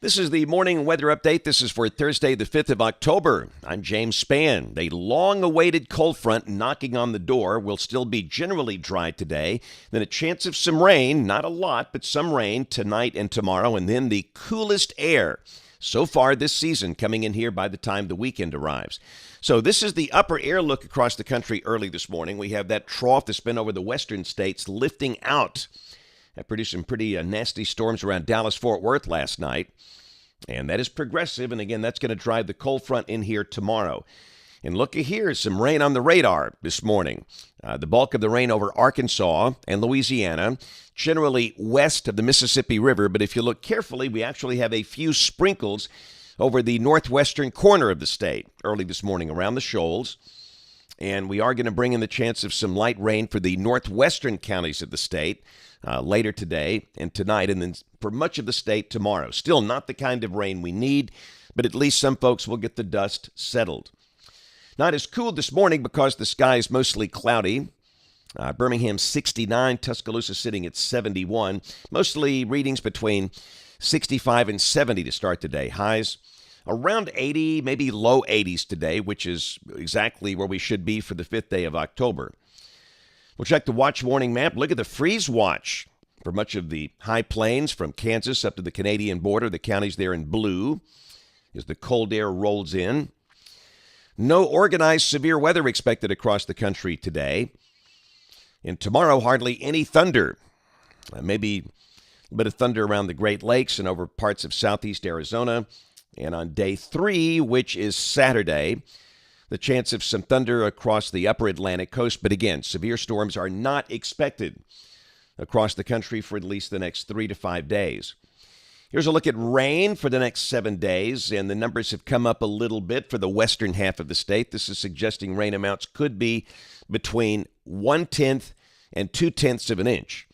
This is the morning weather update. This is for Thursday, the 5th of October. I'm James Spann. The long-awaited cold front knocking on the door will still be generally dry today. Then a chance of some rain, not a lot, but some rain tonight and tomorrow. And then the coolest air so far this season coming in here by the time the weekend arrives. So this is the upper air look across the country early this morning. We have that trough that's been over the western states lifting out. That produced some pretty nasty storms around Dallas-Fort Worth last night. And that is progressive, and again, that's going to drive the cold front in here tomorrow. And look at here, some rain on the radar this morning. The bulk of the rain over Arkansas and Louisiana, generally west of the Mississippi River. But if you look carefully, we actually have a few sprinkles over the northwestern corner of the state early this morning around the shoals. And we are going to bring in the chance of some light rain for the northwestern counties of the state later today and tonight, and then for much of the state tomorrow. Still not the kind of rain we need, but at least some folks will get the dust settled. Not as cool this morning because the sky is mostly cloudy. Birmingham 69, Tuscaloosa sitting at 71. Mostly readings between 65 and 70 to start the day. Highs around 80, maybe low 80s today, which is exactly where we should be for the 5th day of October. We'll check the watch warning map. Look at the freeze watch for much of the high plains from Kansas up to the Canadian border. The counties there in blue as the cold air rolls in. No organized severe weather expected across the country today. And tomorrow, hardly any thunder. Maybe a bit of thunder around the Great Lakes and over parts of southeast Arizona. And on day 3, which is Saturday, the chance of some thunder across the upper Atlantic coast. But again, severe storms are not expected across the country for at least the next 3 to 5 days. Here's a look at rain for the next 7 days, and the numbers have come up a little bit for the western half of the state. This is suggesting rain amounts could be between 1/10 and 2/10 of an inch.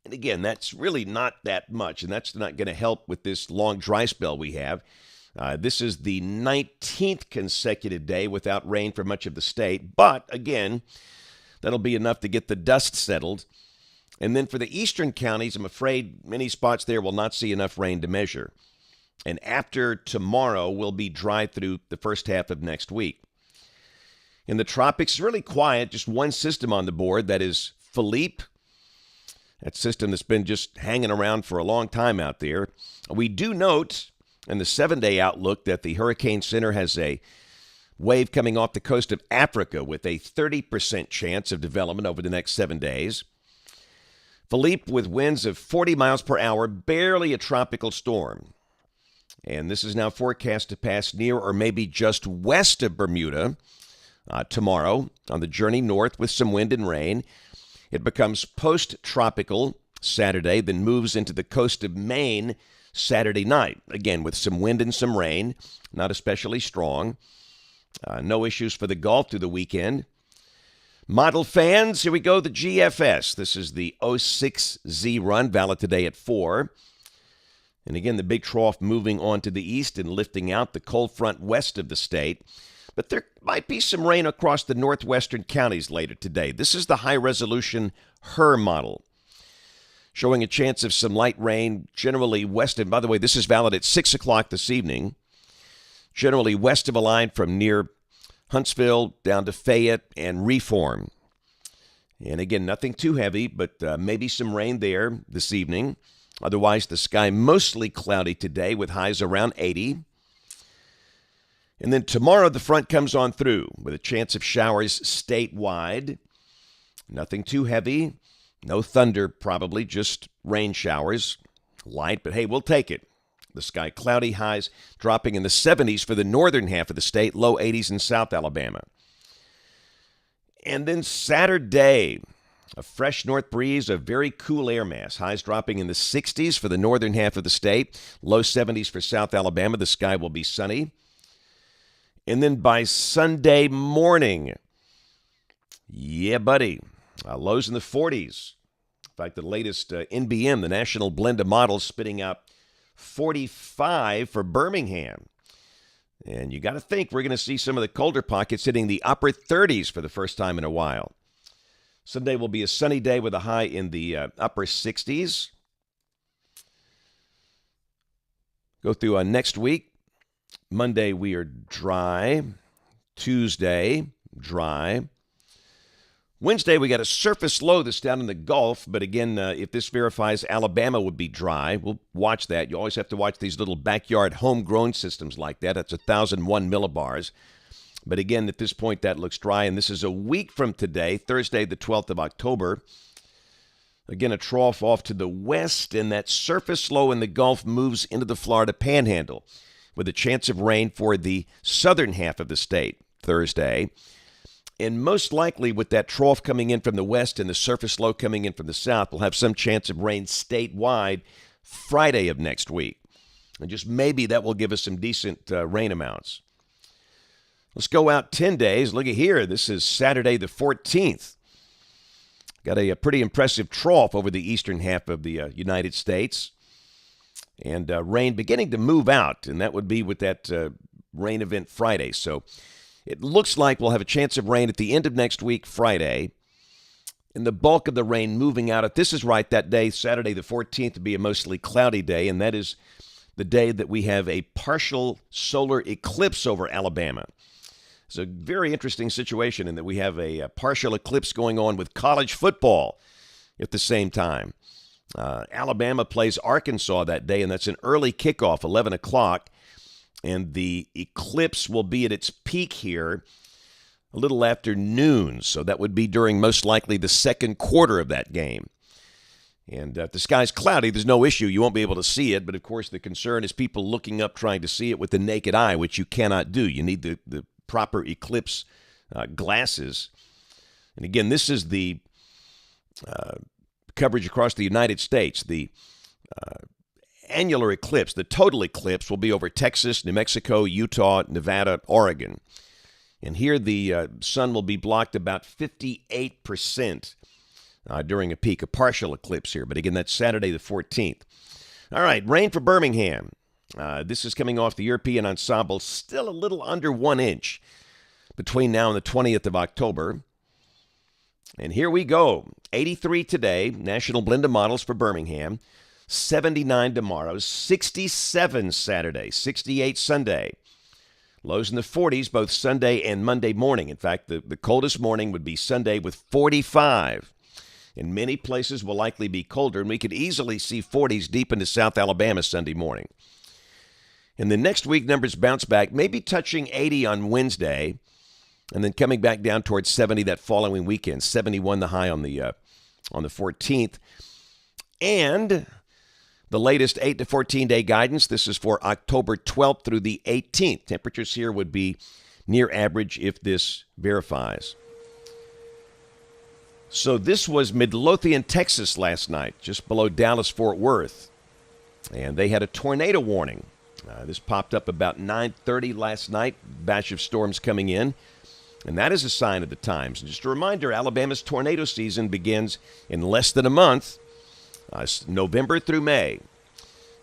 And again, that's really not that much, and that's not going to help with this long dry spell we have. This is the 19th consecutive day without rain for much of the state. But, again, that'll be enough to get the dust settled. And then for the eastern counties, I'm afraid many spots there will not see enough rain to measure. And after tomorrow, we'll be dry through the first half of next week. In the tropics, really quiet, just one system on the board. That is Philippe. That system that's been just hanging around for a long time out there. We do note in the 7-day outlook that the Hurricane Center has a wave coming off the coast of Africa with a 30% chance of development over the next 7 days. Philippe with winds of 40 miles per hour, barely a tropical storm. And this is now forecast to pass near or maybe just west of Bermuda tomorrow on the journey north with some wind and rain. It becomes post-tropical Saturday, then moves into the coast of Maine Saturday night, again with some wind and some rain, not especially strong. No issues for the Gulf through the weekend. Model fans, here we go, the GFS. This is the 06Z run, valid today at 4. And again, the big trough moving on to the east and lifting out the cold front west of the state. But there might be some rain across the northwestern counties later today. This is the high-resolution HER model, showing a chance of some light rain generally west of, by the way, this is valid at 6 o'clock this evening, generally west of a line from near Huntsville down to Fayette and Reform. And again, nothing too heavy, but maybe some rain there this evening. Otherwise, the sky mostly cloudy today with highs around 80. And then tomorrow, the front comes on through with a chance of showers statewide. Nothing too heavy. No thunder, probably, just rain showers. Light, but hey, we'll take it. The sky cloudy, highs dropping in the 70s for the northern half of the state, low 80s in South Alabama. And then Saturday, a fresh north breeze, a very cool air mass. Highs dropping in the 60s for the northern half of the state, low 70s for South Alabama. The sky will be sunny. And then by Sunday morning, yeah, buddy, lows in the 40s. In fact, the latest NBM, the National Blend of Models, spitting out 45 for Birmingham. And you got to think we're going to see some of the colder pockets hitting the upper 30s for the first time in a while. Sunday will be a sunny day with a high in the upper 60s. Go through next week. Monday, we are dry. Tuesday, dry. Wednesday, we got a surface low that's down in the Gulf, but again, if this verifies, Alabama would be dry. We'll watch that. You always have to watch these little backyard homegrown systems like that. That's 1,001 millibars. But again, at this point, that looks dry, and this is a week from today, Thursday, the 12th of October. Again, a trough off to the west, and that surface low in the Gulf moves into the Florida Panhandle with a chance of rain for the southern half of the state Thursday. And most likely with that trough coming in from the west and the surface low coming in from the south, we'll have some chance of rain statewide Friday of next week. And just maybe that will give us some decent rain amounts. Let's go out 10 days. Look at here. This is Saturday the 14th. Got a pretty impressive trough over the eastern half of the United States. And rain beginning to move out, and that would be with that rain event Friday. So it looks like we'll have a chance of rain at the end of next week, Friday, and the bulk of the rain moving out. If this is right, that day, Saturday the 14th, will be a mostly cloudy day, and that is the day that we have a partial solar eclipse over Alabama. It's a very interesting situation in that we have a partial eclipse going on with college football at the same time. Alabama plays Arkansas that day, and that's an early kickoff, 11 o'clock. And the eclipse will be at its peak here a little after noon. So that would be during most likely the second quarter of that game. And if the sky's cloudy, there's no issue. You won't be able to see it. But, of course, the concern is people looking up trying to see it with the naked eye, which you cannot do. You need the proper eclipse glasses. And, again, this is the coverage across the United States. The annular eclipse, the total eclipse, will be over Texas, New Mexico, Utah, Nevada, Oregon. And here the sun will be blocked about 58% during a peak, a partial eclipse here. But again, that's Saturday the 14th. All right, rain for Birmingham. This is coming off the European ensemble, still a little under 1 inch between now and the 20th of October. And here we go. 83 today, National Blend of Models for Birmingham. 79 tomorrow, 67 Saturday, 68 Sunday. Lows in the 40s both Sunday and Monday morning. In fact, the coldest morning would be Sunday with 45. In many places will likely be colder, and we could easily see 40s deep into South Alabama Sunday morning. And the next week, numbers bounce back, maybe touching 80 on Wednesday, and then coming back down towards 70 that following weekend. 71 the high on the 14th. And the latest 8 to 14-day guidance, this is for October 12th through the 18th. Temperatures here would be near average if this verifies. So this was Midlothian, Texas last night, just below Dallas-Fort Worth. And they had a tornado warning. This popped up about 9:30 last night, batch of storms coming in. And that is a sign of the times. And just a reminder, Alabama's tornado season begins in less than a month. November through May.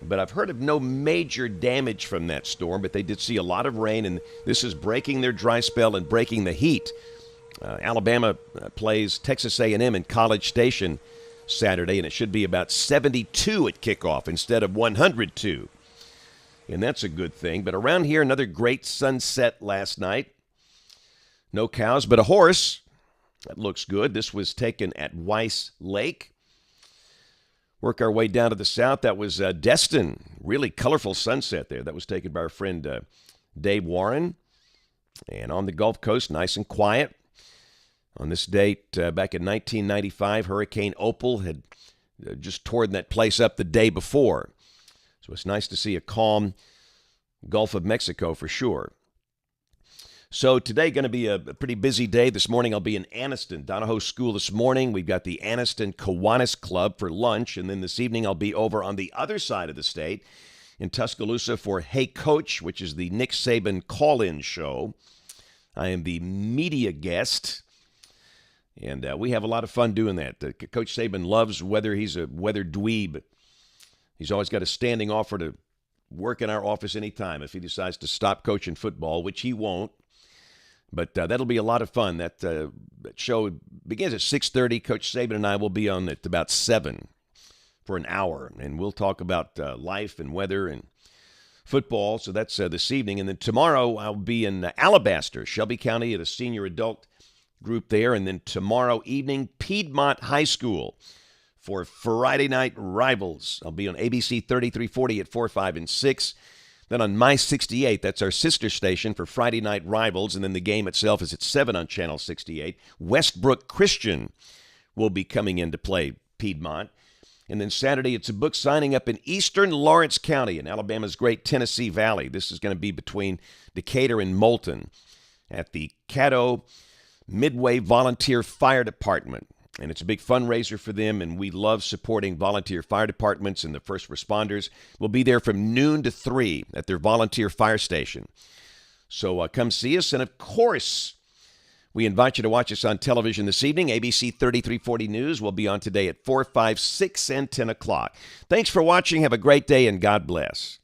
But I've heard of no major damage from that storm, but they did see a lot of rain, and this is breaking their dry spell and breaking the heat. Alabama plays Texas A&M in College Station Saturday, and it should be about 72 at kickoff instead of 102. And that's a good thing. But around here, another great sunset last night. No cows, but a horse. That looks good. This was taken at Weiss Lake. Work our way down to the south. That was Destin. Really colorful sunset there. That was taken by our friend Dave Warren. And on the Gulf Coast, nice and quiet. On this date, back in 1995, Hurricane Opal had just torn that place up the day before. So it's nice to see a calm Gulf of Mexico for sure. So today going to be a pretty busy day. This morning I'll be in Anniston, Donahoe School this morning. We've got the Anniston Kiwanis Club for lunch. And then this evening I'll be over on the other side of the state in Tuscaloosa for Hey Coach, which is the Nick Saban call-in show. I am the media guest. And we have a lot of fun doing that. Coach Saban loves weather. He's a weather dweeb. He's always got a standing offer to work in our office anytime if he decides to stop coaching football, which he won't. But that'll be a lot of fun. That show begins at 6:30. Coach Saban and I will be on at about 7 for an hour. And we'll talk about life and weather and football. So that's this evening. And then tomorrow I'll be in Alabaster, Shelby County, at a senior adult group there. And then tomorrow evening, Piedmont High School for Friday Night Rivals. I'll be on ABC 3340 at 4, 5, and 6. Then on My 68, that's our sister station, for Friday Night Rivals. And then the game itself is at 7 on Channel 68. Westbrook Christian will be coming in to play Piedmont. And then Saturday, it's a book signing up in eastern Lawrence County in Alabama's great Tennessee Valley. This is going to be between Decatur and Moulton at the Caddo Midway Volunteer Fire Department. And it's a big fundraiser for them, and we love supporting volunteer fire departments and the first responders. We'll be there from noon to 3 at their volunteer fire station. So come see us. And, of course, we invite you to watch us on television this evening. ABC 3340 News will be on today at 4, 5, 6, and 10 o'clock. Thanks for watching. Have a great day, and God bless.